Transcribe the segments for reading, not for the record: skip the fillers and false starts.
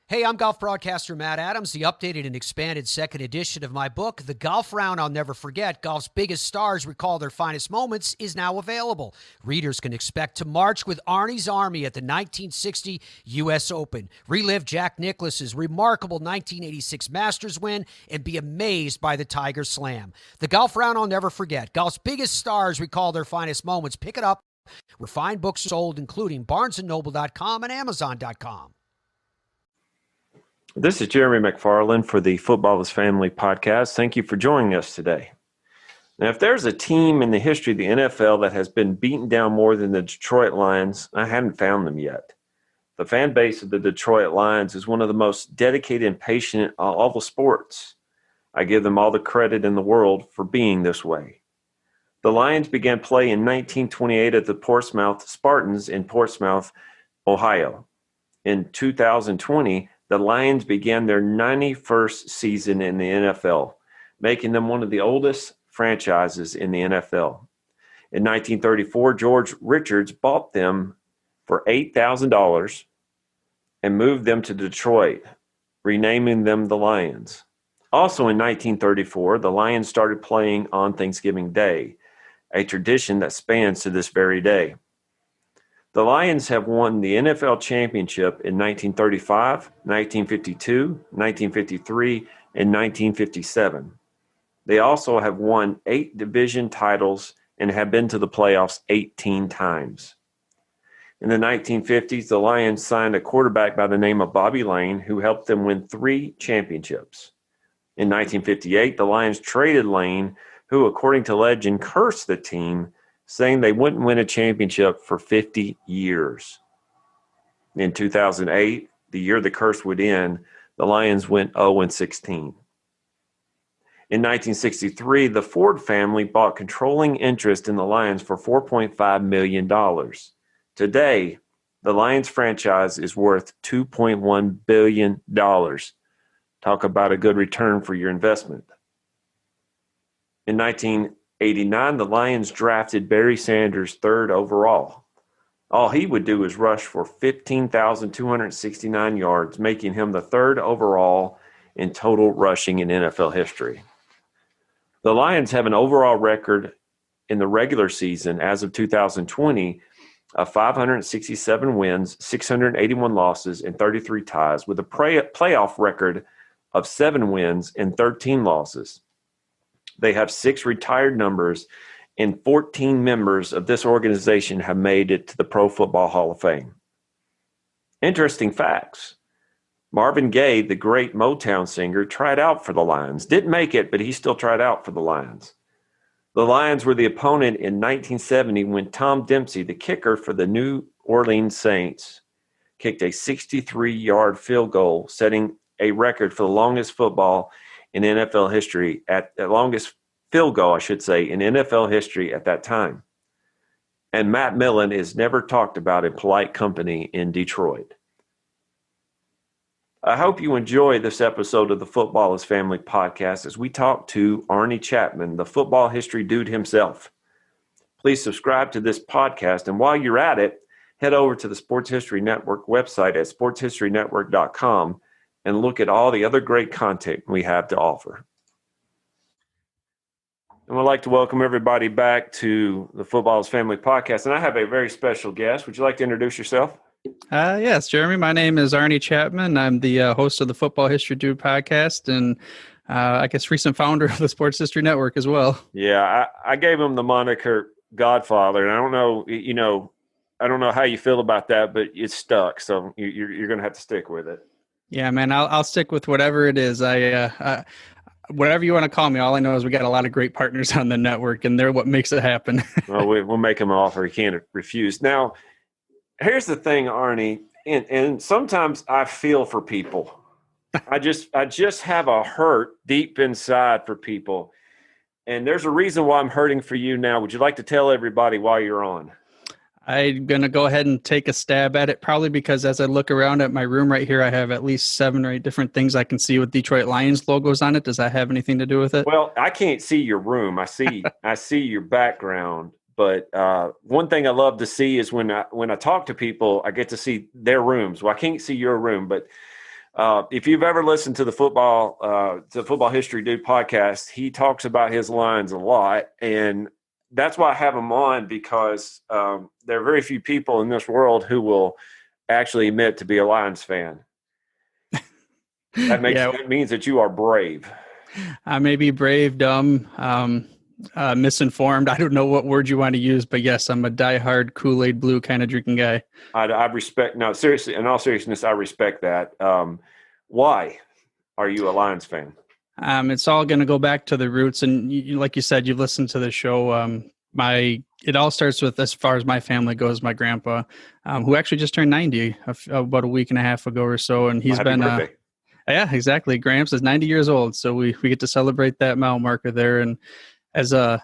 Hey, I'm golf broadcaster Matt Adams. The updated and expanded second edition of my book, The Golf Round I'll Never Forget, Golf's Biggest Stars Recall Their Finest Moments, is now available. Readers can expect to march with Arnie's Army at the 1960 U.S. Open, relive Jack Nicklaus's remarkable 1986 Masters win, and be amazed by the Tiger Slam. The Golf Round I'll Never Forget, Golf's Biggest Stars Recall Their Finest Moments. Pick it up where fine books are sold, including BarnesandNoble.com and Amazon.com. This is Jeremy McFarland for the Football is Family podcast. Thank you for joining us today. Now, if there's a team in the history of the NFL that has been beaten down more than the Detroit Lions, I haven't found them yet. The fan base of the Detroit Lions is one of the most dedicated and patient in all the sports. I give them all the credit in the world for being this way. The Lions began play in 1928 at the Portsmouth Spartans in Portsmouth, Ohio. In 2020, the Lions began their 91st season in the NFL, making them one of the oldest franchises in the NFL. In 1934, George Richards bought them for $8,000 and moved them to Detroit, renaming them the Lions. Also in 1934, the Lions started playing on Thanksgiving Day, a tradition that spans to this very day. The Lions have won the NFL championship in 1935, 1952, 1953, and 1957. They also have won 8 division titles and have been to the playoffs 18 times. In the 1950s, the Lions signed a quarterback by the name of Bobby Lane, who helped them win 3 championships. In 1958, the Lions traded Lane, who, according to legend, cursed the team, saying they wouldn't win a championship for 50 years. In 2008, the year the curse would end, the Lions went 0-16. In 1963, the Ford family bought controlling interest in the Lions for $4.5 million. Today, the Lions franchise is worth $2.1 billion. Talk about a good return for your investment. In 1989, the Lions drafted Barry Sanders 3rd overall. All he would do is rush for 15,269 yards, making him the 3rd overall in total rushing in NFL history. The Lions have an overall record in the regular season as of 2020 of 567 wins, 681 losses, and 33 ties, with a playoff record of 7 wins and 13 losses. They have 6 retired numbers, and 14 members of this organization have made it to the Pro Football Hall of Fame. Interesting facts. Marvin Gaye, the great Motown singer, tried out for the Lions. Didn't make it, but he still tried out for the Lions. The Lions were the opponent in 1970 when Tom Dempsey, the kicker for the New Orleans Saints, kicked a 63-yard field goal, setting a record for the longest football in NFL history longest field goal, I should say, in NFL history at that time. And Matt Millen is never talked about in polite company in Detroit. I hope you enjoy this episode of the Football is Family podcast as we talk to Arnie Chapman, the football history dude himself. Please subscribe to this podcast, and while you're at it, head over to the Sports History Network website at sportshistorynetwork.com and look at all the other great content we have to offer. And we'd like to welcome everybody back to the Football is Family podcast. And I have a very special guest. Would you like to introduce yourself? Yes, Jeremy. My name is Arnie Chapman. I'm the host of the Football History Dude podcast and I guess recent founder of the Sports History Network as well. Yeah, I gave him the moniker Godfather. And I don't know, I don't know how you feel about that, but it's stuck. So you're going to have to stick with it. Yeah, man, I'll stick with whatever it is. Whatever you want to call me. All I know is we got a lot of great partners on the network, and they're what makes it happen. Well, we'll make him an offer he can't refuse. Now, here's the thing, Arnie, and sometimes I feel for people. I just have a hurt deep inside for people, and there's a reason why I'm hurting for you now. Would you like to tell everybody why you're on? I'm going to go ahead and take a stab at it, probably because as I look around at my room right here, I have at least 7 or 8 different things I can see with Detroit Lions logos on it. Does that have anything to do with it? Well, I can't see your room. I see your background. But one thing I love to see is when I talk to people, I get to see their rooms. Well, I can't see your room, but If you've ever listened to the Football History Dude podcast, he talks about his Lions a lot, and that's why I have him on, because there are very few people in this world who will actually admit to be a Lions fan. That means that you are brave. I may be brave, dumb, misinformed. I don't know what word you want to use, but yes, I'm a diehard Kool-Aid blue kind of drinking guy. I respect. No, seriously, in all seriousness, I respect that. Why are you a Lions fan? It's all going to go back to the roots, and like you said, you've listened to the show. It all starts with, as far as my family goes, my grandpa, who actually just turned 90 about a week and a half ago or so, and he's been. Yeah, exactly. Gramps is 90 years old, so we get to celebrate that mile marker there. And as a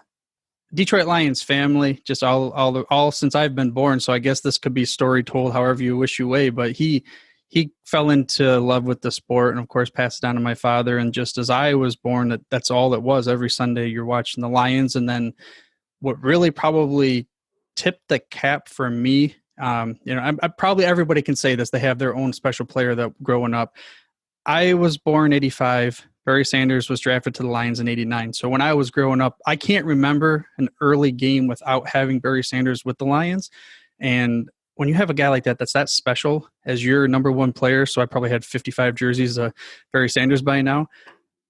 Detroit Lions family, just all since I've been born, so I guess this could be story told however you wish you way. But he fell into love with the sport, and of course passed it down to my father. And just as I was born, that's all it was. Every Sunday you're watching the Lions, and then what really probably tipped the cap for me, I probably everybody can say this. They have their own special player that growing up. I was born 85. Barry Sanders was drafted to the Lions in 89. So when I was growing up, I can't remember an early game without having Barry Sanders with the Lions. And when you have a guy like that, that's that special as your number one player. So I probably had 55 jerseys of Barry Sanders by now.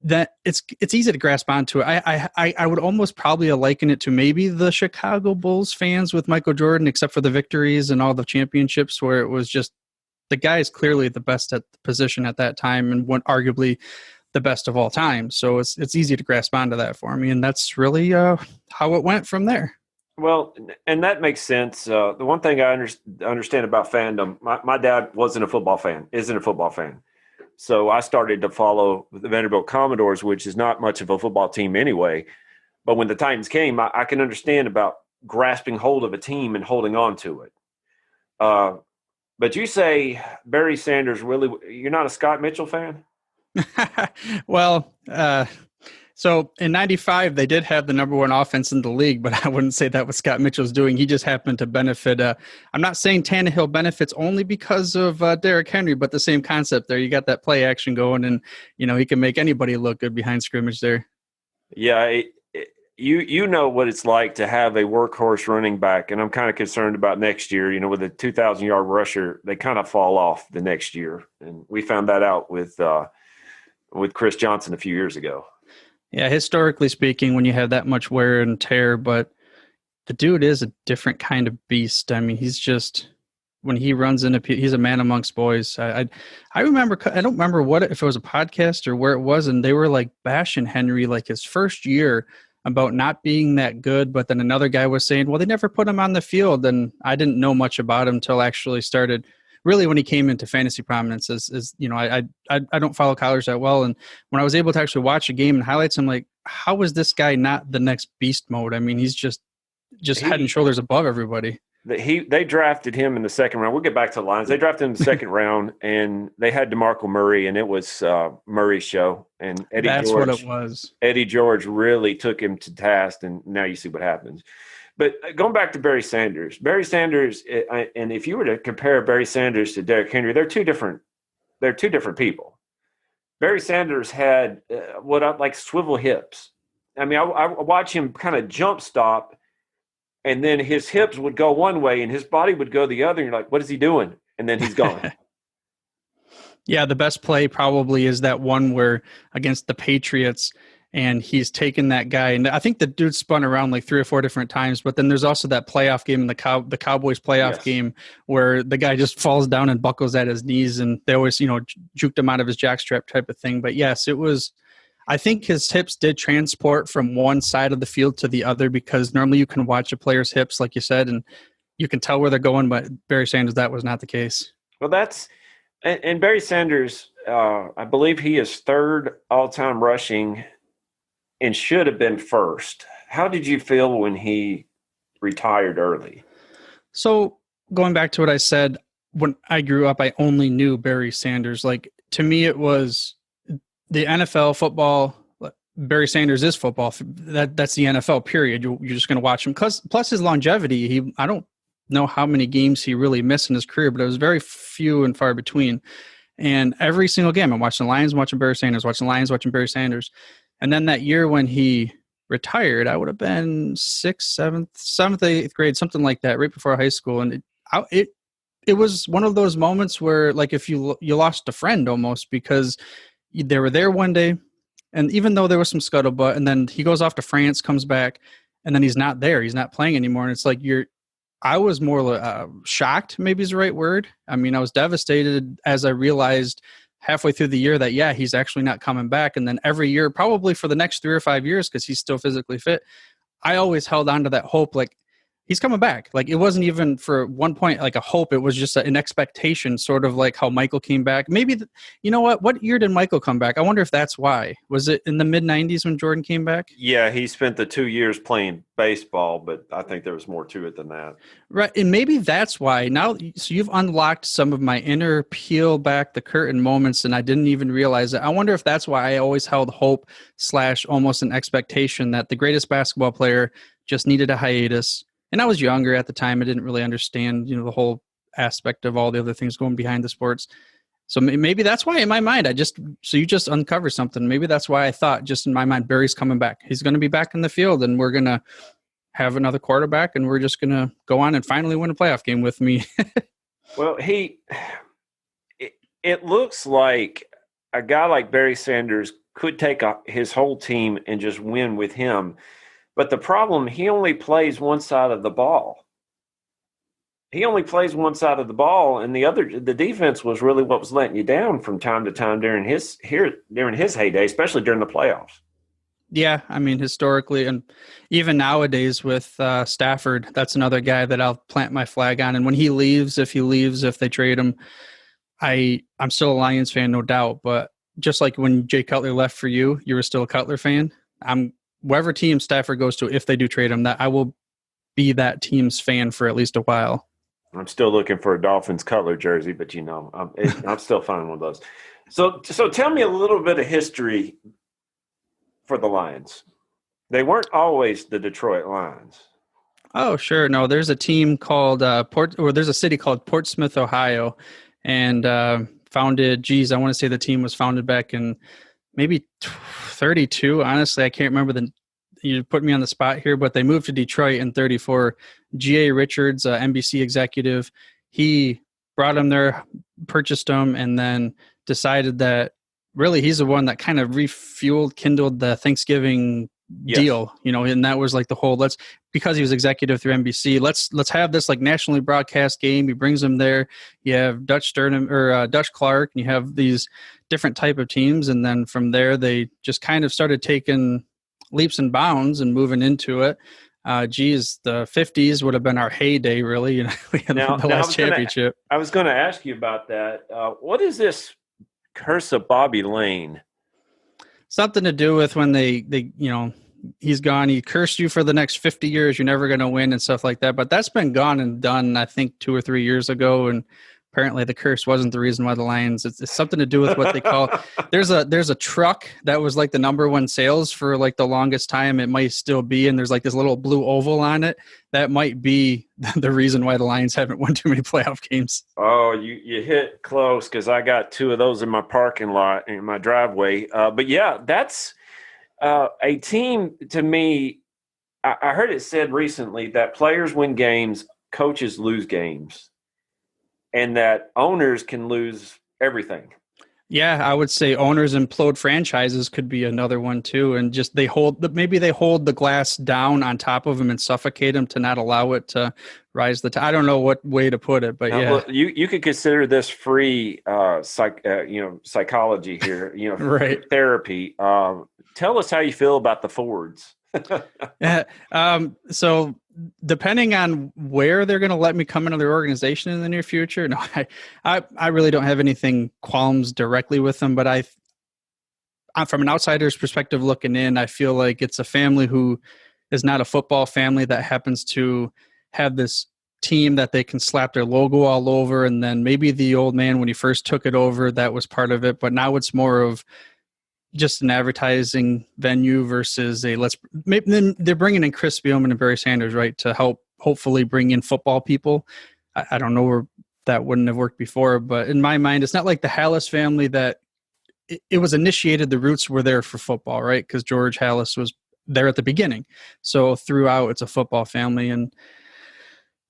That it's easy to grasp onto it. I would almost probably liken it to maybe the Chicago Bulls fans with Michael Jordan, except for the victories and all the championships, where it was just, the guy is clearly the best at the position at that time, and arguably the best of all time. So it's easy to grasp onto that for me, and that's really how it went from there. Well, and that makes sense. The one thing I understand about fandom, my dad isn't a football fan. So I started to follow the Vanderbilt Commodores, which is not much of a football team anyway. But when the Titans came, I can understand about grasping hold of a team and holding on to it. But you say Barry Sanders, really, you're not a Scott Mitchell fan? Well, so in 95, they did have the number one offense in the league, but I wouldn't say that was Scott Mitchell's doing. He just happened to benefit. I'm not saying Tannehill benefits only because of Derrick Henry, but the same concept there. You got that play action going, and, he can make anybody look good behind scrimmage there. Yeah, you know what it's like to have a workhorse running back, and I'm kind of concerned about next year. With a 2,000-yard rusher, they kind of fall off the next year, and we found that out with Chris Johnson a few years ago. Yeah, historically speaking, when you have that much wear and tear, but the dude is a different kind of beast. I mean, he's just, when he runs he's a man amongst boys. I remember, I don't remember if it was a podcast or where it was, and they were like bashing Henry like his first year about not being that good, but then another guy was saying, well, they never put him on the field, and I didn't know much about him until actually started, really when he came into fantasy prominence. I don't follow college that well, and when I was able to actually watch a game and highlights, I'm like, how is this guy not the next beast mode? I mean, he's just head and shoulders above everybody. They drafted him in the second round. We'll get back to the Lions. They drafted him in the second round, and they had DeMarco Murray, and it was Murray's show. And That's what it was. Eddie George really took him to task, and now you see what happens. But going back to Barry Sanders, and if you were to compare Barry Sanders to Derrick Henry, they're two different people. Barry Sanders had like swivel hips. I mean, I watch him kind of jump stop, and then his hips would go one way and his body would go the other. And you're like, what is he doing? And then he's gone. Yeah, the best play probably is that one where against the Patriots, and he's taken that guy. And I think the dude spun around like 3 or 4 different times. But then there's also that playoff game in the Cowboys playoff game where the guy just falls down and buckles at his knees. And they always, juked him out of his jackstrap type of thing. But yes, it was – I think his hips did transport from one side of the field to the other, because normally you can watch a player's hips, like you said, and you can tell where they're going. But Barry Sanders, that was not the case. Well, and Barry Sanders, I believe he is third all-time rushing and should have been first. How did you feel when he retired early? So going back to what I said, when I grew up, I only knew Barry Sanders. Like, to me, it was the NFL football. Barry Sanders is football. That's the NFL, period. You're just going to watch him. Plus his longevity. I don't know how many games he really missed in his career, but it was very few and far between. And every single game, I'm watching the Lions, watching Barry Sanders, watching the Lions, watching Barry Sanders. And then that year when he retired, I would have been seventh, eighth grade, something like that, right before high school. And it was one of those moments where, like, if you lost a friend almost, because they were there one day, and even though there was some scuttlebutt, and then he goes off to France, comes back, and then he's not there. He's not playing anymore. And it's like I was more shocked, maybe is the right word. I mean, I was devastated as I realized halfway through the year that, yeah, he's actually not coming back. And then every year, probably for the next 3 or 5 years, because he's still physically fit, I always held on to that hope, like, he's coming back. Like, it wasn't even for one point like a hope. It was just an expectation, sort of like how Michael came back. Maybe, you know what year did Michael come back? I wonder if that's why. Was it in the mid-'90s when Jordan came back? Yeah, he spent the 2 years playing baseball, but I think there was more to it than that. Right, and maybe that's why. Now, so you've unlocked some of my inner peel back the curtain moments, and I didn't even realize it. I wonder if that's why I always held hope / almost an expectation that the greatest basketball player just needed a hiatus. And I was younger at the time. I didn't really understand, the whole aspect of all the other things going behind the sports. So maybe that's why in my mind, so you just uncover something. Maybe that's why I thought just in my mind, Barry's coming back. He's going to be back in the field, and we're going to have another quarterback, and we're just going to go on and finally win a playoff game with me. Well, it looks like a guy like Barry Sanders could take his whole team and just win with him. But the problem, he only plays one side of the ball. He only plays one side of the ball, and the defense was really what was letting you down from time to time during his heyday, especially during the playoffs. Yeah, I mean, historically, and even nowadays with Stafford, that's another guy that I'll plant my flag on. And when he leaves, if they trade him, I'm still a Lions fan, no doubt. But just like when Jay Cutler left for you were still a Cutler fan. Whatever team Stafford goes to, if they do trade him, that I will be that team's fan for at least a while. I'm still looking for a Dolphins Cutler jersey, but I'm still finding one of those. So tell me a little bit of history for the Lions. They weren't always the Detroit Lions. Oh, sure. No, there's a team called there's a city called Portsmouth, Ohio, and founded. I want to say the team was founded back in maybe 32. Honestly, I can't remember you put me on the spot here, but they moved to Detroit in 34. G.A. Richards, NBC executive, he brought him there, purchased him, and then decided that really he's the one that kind of kindled the Thanksgiving deal, and that was like the whole, because he was executive through NBC, let's have this like nationally broadcast game. He brings them there. You have Dutch Clark, and you have these different type of teams. And then from there, they just kind of started taking leaps and bounds and moving into it. The 50s would have been our heyday, really. We had the last championship. I was going to ask you about that. What is this curse of Bobby Lane? Something to do with when they he's gone. He cursed you for the next 50 years. You're never going to win and stuff like that. But that's been gone and done, I think, 2 or 3 years ago. And apparently the curse wasn't the reason why the Lions. It's something to do with what they call. There's a truck that was like the number one sales for like the longest time. It might still be, and there's like this little blue oval on it. That might be the reason why the Lions haven't won too many playoff games. Oh, you hit close, because I got 2 of those in my parking lot in my driveway. But yeah, that's a team to me. I heard it said recently that players win games, coaches lose games, and that owners can lose everything. Yeah, I would say owners implode franchises could be another one too, and just they hold the glass down on top of them and suffocate them to not allow it to rise the top. I don't know what way to put it, but now, yeah, look, you could consider this free psychology here, right? Therapy. Tell us how you feel about the Fords. So depending on where they're going to let me come into their organization in the near future, no, I really don't have anything qualms directly with them, but I'm from an outsider's perspective looking in, I feel like it's a family who is not a football family that happens to have this team that they can slap their logo all over. And then maybe the old man, when he first took it over, that was part of it, but now it's more of just an advertising venue versus then they're bringing in Chris Spielman and Barry Sanders, right, to help hopefully bring in football people. I don't know where that wouldn't have worked before. But in my mind, it's not like the Hallis family that it was initiated. The roots were there for football, right? Because George Hallis was there at the beginning. So throughout, it's a football family. And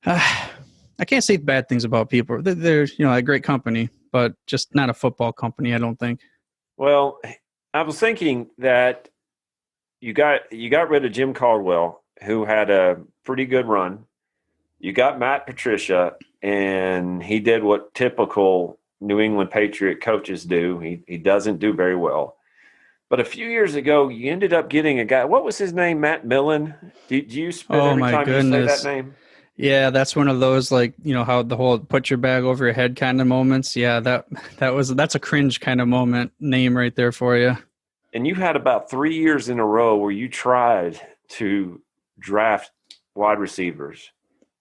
I can't say bad things about people. They're a great company, but just not a football company, I don't think. Well, I was thinking that you got rid of Jim Caldwell, who had a pretty good run. You got Matt Patricia, and he did what typical New England Patriot coaches do. He doesn't do very well. But a few years ago, you ended up getting a guy. What was his name? Matt Millen. Did you spit every time you say that name? Yeah, that's one of those, like, how the whole put your bag over your head kind of moments. Yeah, that's a cringe kind of moment name right there for you. And you had about 3 years in a row where you tried to draft wide receivers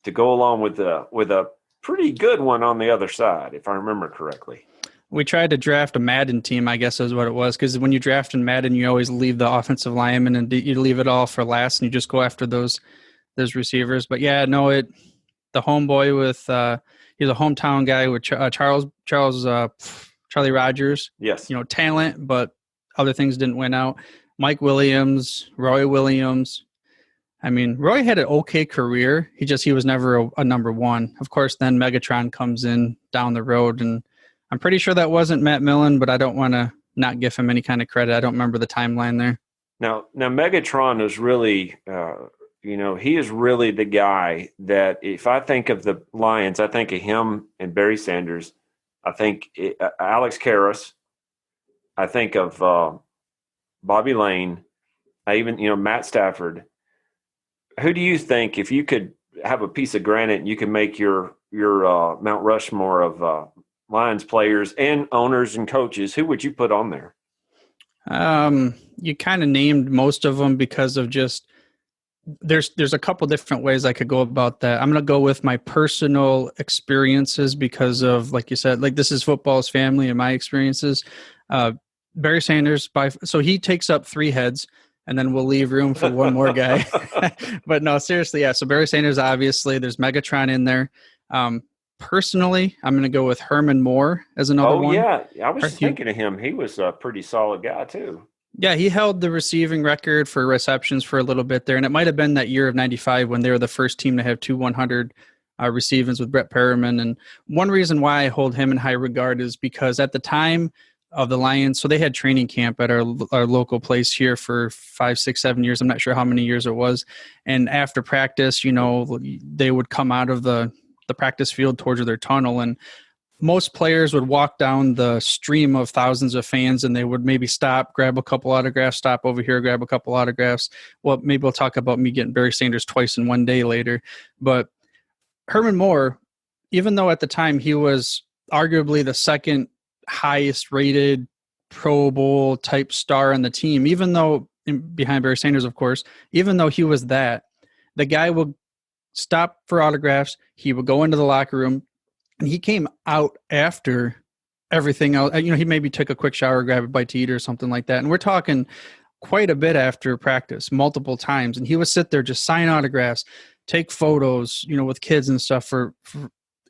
to go along with a pretty good one on the other side, if I remember correctly. We tried to draft a Madden team, I guess is what it was, because when you draft in Madden, you always leave the offensive lineman and you leave it all for last, and you just go after those receivers. But yeah, no, the homeboy with he's a hometown guy with Charlie Rogers. Yes, talent, but other things didn't win out. Mike Williams, Roy Williams. I mean, Roy had an okay career. He was never a number one. Of course, then Megatron comes in down the road, and I'm pretty sure that wasn't Matt Millen, but I don't want to not give him any kind of credit. I don't remember the timeline there. Now Megatron is really, he is really the guy that if I think of the Lions, I think of him and Barry Sanders. I think Alex Karras. I think of Bobby Lane. I even, Matt Stafford. Who do you think, if you could have a piece of granite and you could make your Mount Rushmore of Lions players and owners and coaches, who would you put on there? You kind of named most of them because of just there's a couple different ways I could go about that. I'm going to go with my personal experiences because of, like you said, like this is football's family and my experiences. Barry Sanders, so he takes up 3 heads, and then we'll leave room for one more guy. But no, seriously, yeah. So Barry Sanders, obviously, there's Megatron in there. Personally, I'm going to go with Herman Moore as another one. Oh, yeah. I was thinking of him. He was a pretty solid guy, too. Yeah, he held the receiving record for receptions for a little bit there. And it might have been that year of 95 when they were the first team to have 2 100 receivings with Brett Perriman. And one reason why I hold him in high regard is because at the time of the Lions, so they had training camp at our local place here for 5, 6, 7 years. I'm not sure how many years it was. And after practice, they would come out of the practice field towards their tunnel, and most players would walk down the stream of thousands of fans, and they would maybe stop, grab a couple autographs, stop over here, grab a couple autographs. Well, maybe we'll talk about me getting Barry Sanders twice in one day later. But Herman Moore, even though at the time he was arguably the second highest rated Pro Bowl type star on the team, even though behind Barry Sanders, of course, even though he was that, the guy would stop for autographs. He would go into the locker room, and he came out after everything else. He maybe took a quick shower, grab a bite to eat or something like that. And we're talking quite a bit after practice, multiple times. And he would sit there, just sign autographs, take photos, with kids and stuff. For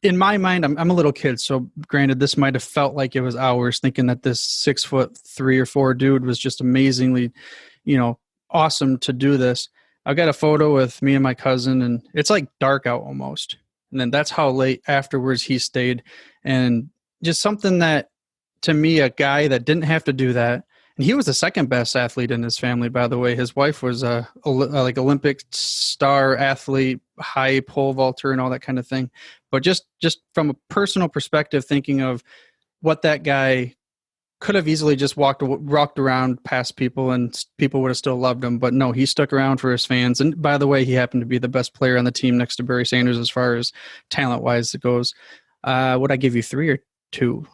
in my mind, I'm a little kid. So granted, this might've felt like it was hours, thinking that this 6'3" or 4" dude was just amazingly, awesome to do this. I've got a photo with me and my cousin, and it's like dark out almost. And then that's how late afterwards he stayed. And just something that, to me, a guy that didn't have to do that. And he was the second best athlete in his family, by the way. His wife was a like Olympic star athlete, high pole vaulter and all that kind of thing. But just from a personal perspective, thinking of what that guy could have easily just walked around past people and people would have still loved him. But no, he stuck around for his fans. And by the way, he happened to be the best player on the team next to Barry Sanders as far as talent-wise it goes. Would I give you 3 or 2?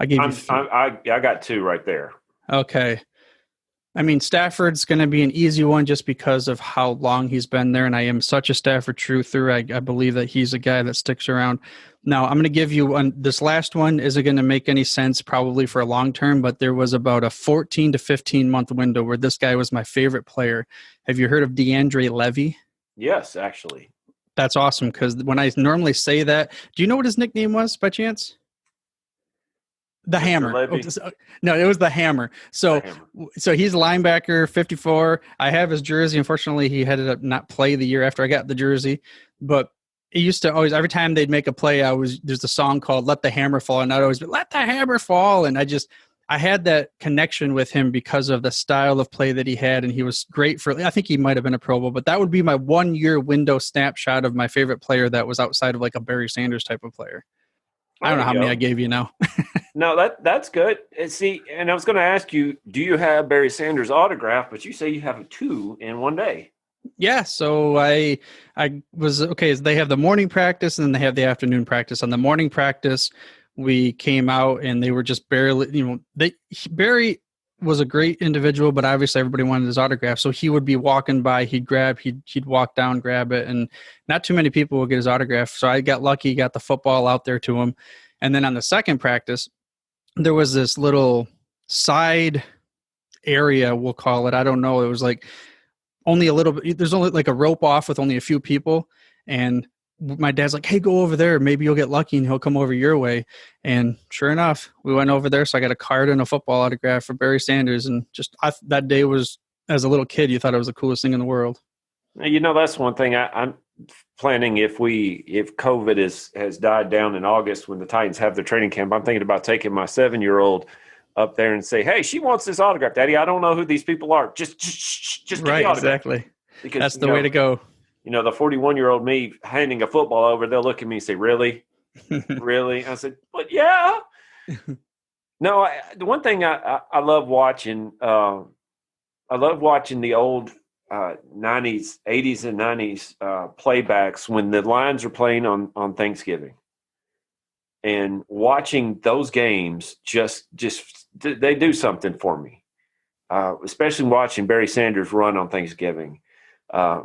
I gave you 3. I got 2 right there. Okay. I mean, Stafford's going to be an easy one just because of how long he's been there, and I am such a Stafford truther. I believe that he's a guy that sticks around. Now, I'm going to give you one. This last one isn't going to make any sense probably for a long term, but there was about a 14 to 15-month window where this guy was my favorite player. Have you heard of DeAndre Levy? Yes, actually. That's awesome, because when I normally say that, do you know what his nickname was by chance? The Mr. Hammer. Levy? No, it was the Hammer. So, The Hammer. so he's a linebacker, 54. I have his jersey. Unfortunately, he ended up not play the year after I got the jersey. But it used to always, every time they'd make a play, there's a song called "Let the Hammer Fall," and I'd always be "Let the Hammer Fall," and I had that connection with him because of the style of play that he had, and he was great for. I think he might have been a Pro Bowl, but that would be my 1 year window snapshot of my favorite player that was outside of like a Barry Sanders type of player. I don't know how many I gave you now. No, that's good. And see, and I was going to ask you, do you have Barry Sanders' autograph? But you say you have 2 in one day. Yeah, so I was okay. They have the morning practice and then they have the afternoon practice. On the morning practice, we came out and they were just barely, Barry was a great individual, but obviously everybody wanted his autograph. So he would be walking by, he'd walk down, grab it, and not too many people would get his autograph. So I got lucky, got the football out there to him. And then on the second practice, there was this little side area, we'll call it. I don't know. It was like only a little bit, there's only like a rope off with only a few people. And my dad's like, "Hey, go over there. Maybe you'll get lucky and he'll come over your way." And sure enough, we went over there. So I got a card and a football autograph for Barry Sanders. And that day was, as a little kid, you thought it was the coolest thing in the world. That's one thing I'm planning. If COVID has died down in August when the Titans have their training camp, I'm thinking about taking my 7-year-old up there and say, "Hey, she wants this autograph, Daddy. I don't know who these people are. Just give right, the autograph." Exactly. Because that's the way to go. The 41-year-old me handing a football over, they'll look at me and say, "Really, really?" I said, "But yeah." No, the one thing I love watching. I love watching the old 90s, 80s, and 90s playbacks when the Lions are playing on Thanksgiving, and watching those games just they do something for me. Especially watching Barry Sanders run on Thanksgiving. I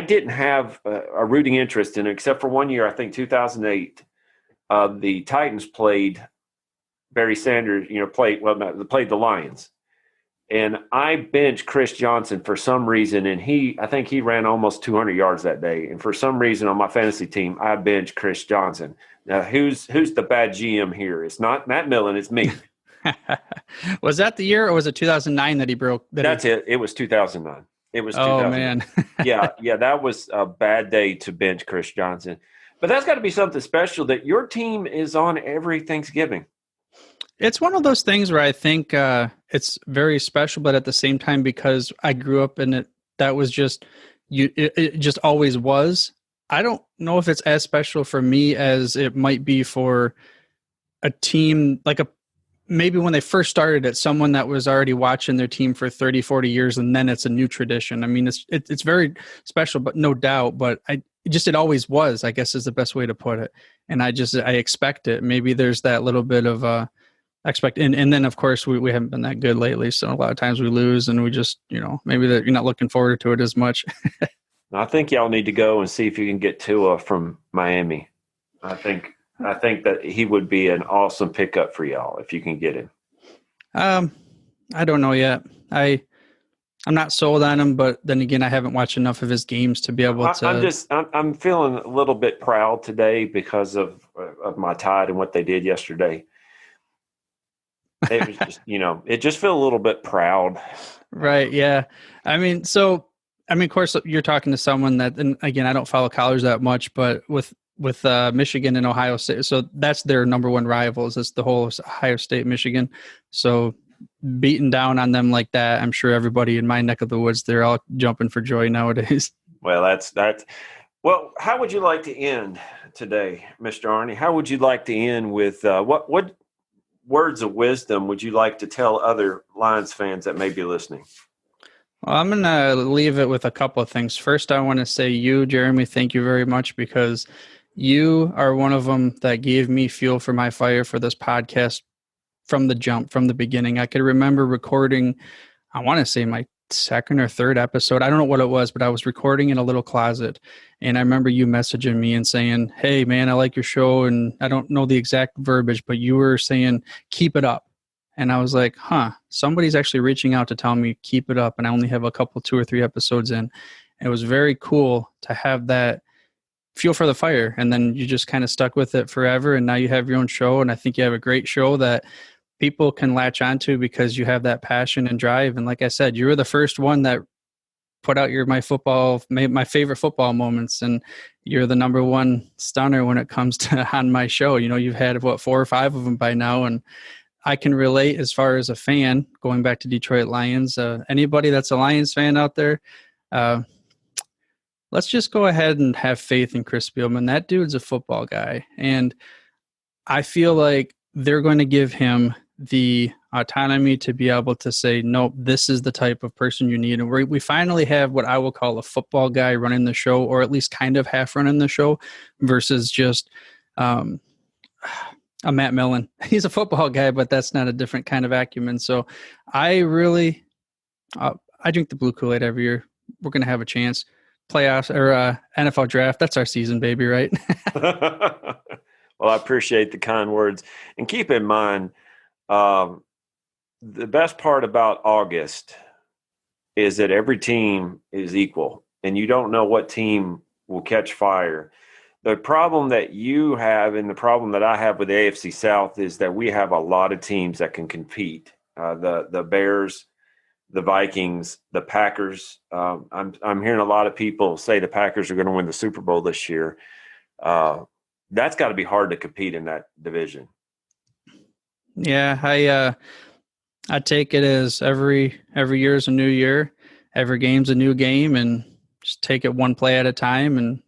didn't have a rooting interest in it, except for 1 year, I think 2008, the Titans played Barry Sanders, played the Lions. And I benched Chris Johnson for some reason, and I think he ran almost 200 yards that day. And for some reason on my fantasy team, I benched Chris Johnson. Now, who's the bad GM here? It's not Matt Millen, it's me. Was that the year, or was it 2009 that he broke? That's it. It was 2009. It was 2009. Oh, man. yeah, that was a bad day to bench Chris Johnson. But that's got to be something special that your team is on every Thanksgiving. It's one of those things where I think it's very special, but at the same time, because I grew up in it, that was just it just always was. I don't know if it's as special for me as it might be for a team, like maybe when they first started it, someone that was already watching their team for 30, 40 years, and then it's a new tradition. I mean, it's very special, but no doubt, but it always was, I guess, is the best way to put it. And I expect it. Maybe there's that little bit of expect, and then of course we haven't been that good lately. So a lot of times we lose, and we just, maybe that you're not looking forward to it as much. I think y'all need to go and see if you can get Tua from Miami. I think that he would be an awesome pickup for y'all if you can get him. I don't know yet. I'm not sold on him, but then again, I haven't watched enough of his games to be able to. I'm feeling a little bit proud today because of my Tide and what they did yesterday. It was just, it just feel a little bit proud. Right. Yeah. I mean, of course, you're talking to someone that, and again, I don't follow college that much, but with Michigan and Ohio State, so that's their number one rivals. It's the whole Ohio State, Michigan. So beating down on them like that, I'm sure everybody in my neck of the woods, they're all jumping for joy nowadays. Well, that's. Well, how would you like to end today, Mr. Arnie? How would you like to end with what words of wisdom would you like to tell other Lions fans that may be listening? Well, I'm going to leave it with a couple of things. First, I want to say Jeremy, thank you very much, because you are one of them that gave me fuel for my fire for this podcast from the beginning. I could remember recording, I want to say my second or third episode. I don't know what it was, but I was recording in a little closet. And I remember you messaging me and saying, "Hey, man, I like your show." And I don't know the exact verbiage, but you were saying, "Keep it up." And I was like, somebody's actually reaching out to tell me keep it up. And I only have a couple, 2 or 3 episodes in. It was very cool to have that fuel for the fire. And then you just kind of stuck with it forever. And now you have your own show. And I think you have a great show that people can latch onto because you have that passion and drive. And like I said, you were the first one that put out my favorite football moments, and you're the number one stunner when it comes to on my show. You've had 4 or 5 of them by now, and I can relate as far as a fan going back to Detroit Lions. Anybody that's a Lions fan out there, let's just go ahead and have faith in Chris Spielman. That dude's a football guy, and I feel like they're going to give him the autonomy to be able to say, nope, this is the type of person you need. And we finally have what I will call a football guy running the show, or at least kind of half running the show, versus just a Matt Millen. He's a football guy, but that's not a different kind of acumen. So I drink the blue Kool-Aid every year. We're going to have a chance. Playoffs or NFL draft. That's our season, baby, right? Well, I appreciate the kind words. And keep in mind, the best part about August is that every team is equal, and you don't know what team will catch fire. The problem that you have and the problem that I have with the AFC South is that we have a lot of teams that can compete. The Bears, the Vikings, the Packers. I'm hearing a lot of people say the Packers are going to win the Super Bowl this year. That's got to be hard to compete in that division. Yeah, I take it as every year is a new year, every game's a new game, and just take it one play at a time and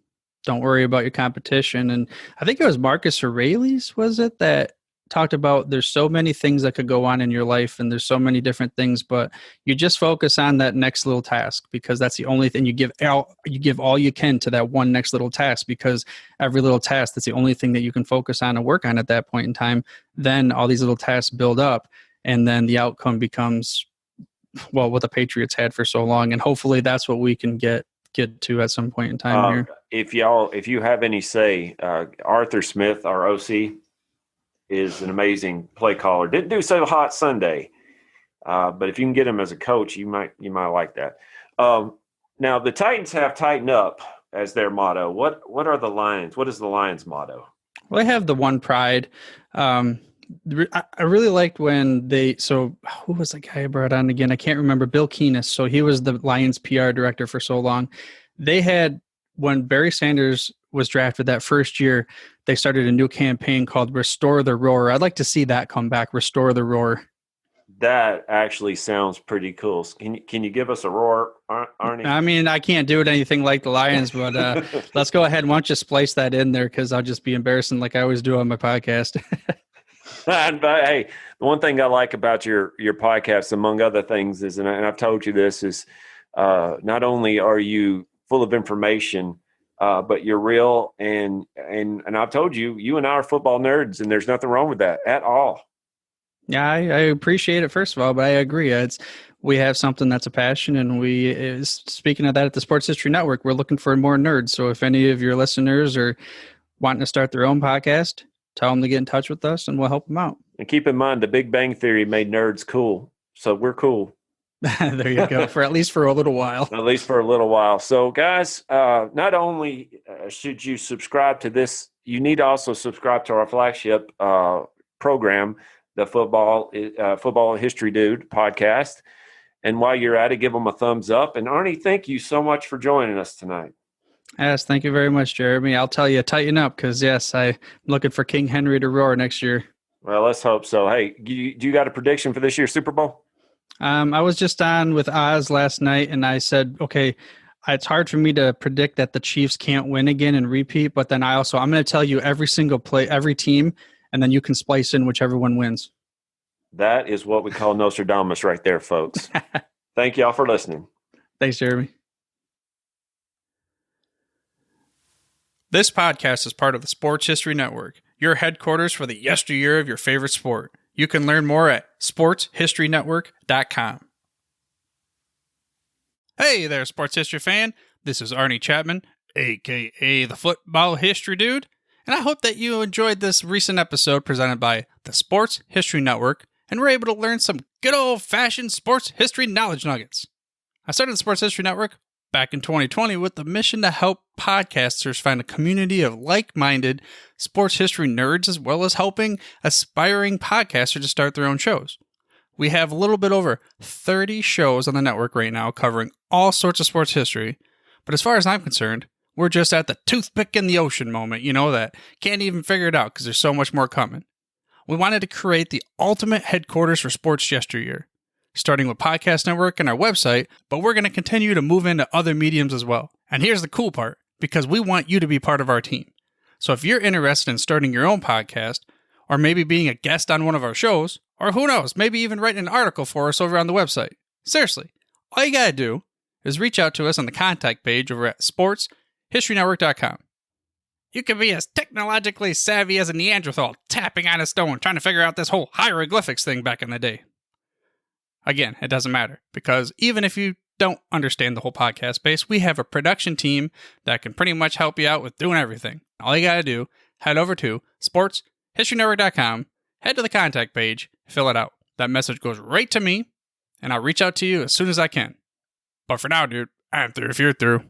don't worry about your competition. And I think it was Marcus Aurelius, was it, that talked about there's so many things that could go on in your life and there's so many different things, but you just focus on that next little task, because that's the only thing you give all you can to that one next little task, because every little task, that's the only thing that you can focus on and work on at that point in time. Then all these little tasks build up, and then the outcome becomes, well, what the Patriots had for so long. And hopefully that's what we can get to at some point in time here. If you have any say, Arthur Smith, our OC, is an amazing play caller. Didn't do so hot Sunday, but if you can get him as a coach, you might like that. Now the Titans have tightened up as their motto. What are the Lions? What is the Lions motto? Well, they have the one pride. I really liked when who was the guy I brought on again? I can't remember. Bill Keenis. So he was the Lions PR director for so long. They had, when Barry Sanders was drafted that first year, they started a new campaign called Restore the Roar. I'd like to see that come back, Restore the Roar. That actually sounds pretty cool. Can you give us a roar, Arnie? I mean, I can't do it anything like the Lions, but let's go ahead. Why don't you splice that in there, because I'll just be embarrassing like I always do on my podcast. But hey, the one thing I like about your podcast, among other things, is, and I've told you this, is not only are you full of information, but you're real, and I've told you, you and I are football nerds, and there's nothing wrong with that at all. Yeah, I appreciate it, first of all, but I agree. We have something that's a passion, and speaking of that, at the Sports History Network, we're looking for more nerds. So if any of your listeners are wanting to start their own podcast, tell them to get in touch with us, and we'll help them out. And keep in mind, the Big Bang Theory made nerds cool, so we're cool. There you go. At least for a little while. At least for a little while. So, guys, not only should you subscribe to this, you need to also subscribe to our flagship program, the Football History Dude podcast. And while you're at it, give them a thumbs up. And Arnie, thank you so much for joining us tonight. Yes, thank you very much, Jeremy. I'll tell you, tighten up, because, yes, I'm looking for King Henry to roar next year. Well, let's hope so. Hey, do you got a prediction for this year's Super Bowl? I was just on with Oz last night, and I said, okay, it's hard for me to predict that the Chiefs can't win again and repeat, but then I'm going to tell you every single play, every team, and then you can splice in whichever one wins. That is what we call Nostradamus right there, folks. Thank y'all for listening. Thanks, Jeremy. This podcast is part of the Sports History Network, your headquarters for the yesteryear of your favorite sport. You can learn more at sportshistorynetwork.com. Hey there, sports history fan. This is Arnie Chapman, a.k.a. the Football History Dude, and I hope that you enjoyed this recent episode presented by the Sports History Network and were able to learn some good old-fashioned sports history knowledge nuggets. I started the Sports History Network back in 2020 with the mission to help podcasters find a community of like-minded sports history nerds, as well as helping aspiring podcasters to start their own shows. We have a little bit over 30 shows on the network right now covering all sorts of sports history, but as far as I'm concerned, we're just at the toothpick in the ocean moment, that can't even figure it out because there's so much more coming. We wanted to create the ultimate headquarters for sports yesteryear, starting with Podcast Network and our website, but we're going to continue to move into other mediums as well. And here's the cool part, because we want you to be part of our team. So if you're interested in starting your own podcast, or maybe being a guest on one of our shows, or who knows, maybe even writing an article for us over on the website. Seriously, all you got to do is reach out to us on the contact page over at sportshistorynetwork.com. You can be as technologically savvy as a Neanderthal tapping on a stone trying to figure out this whole hieroglyphics thing back in the day. Again, it doesn't matter, because even if you don't understand the whole podcast space, we have a production team that can pretty much help you out with doing everything. All you got to do, head over to sportshistorynetwork.com, head to the contact page, fill it out. That message goes right to me, and I'll reach out to you as soon as I can. But for now, dude, I'm through if you're through.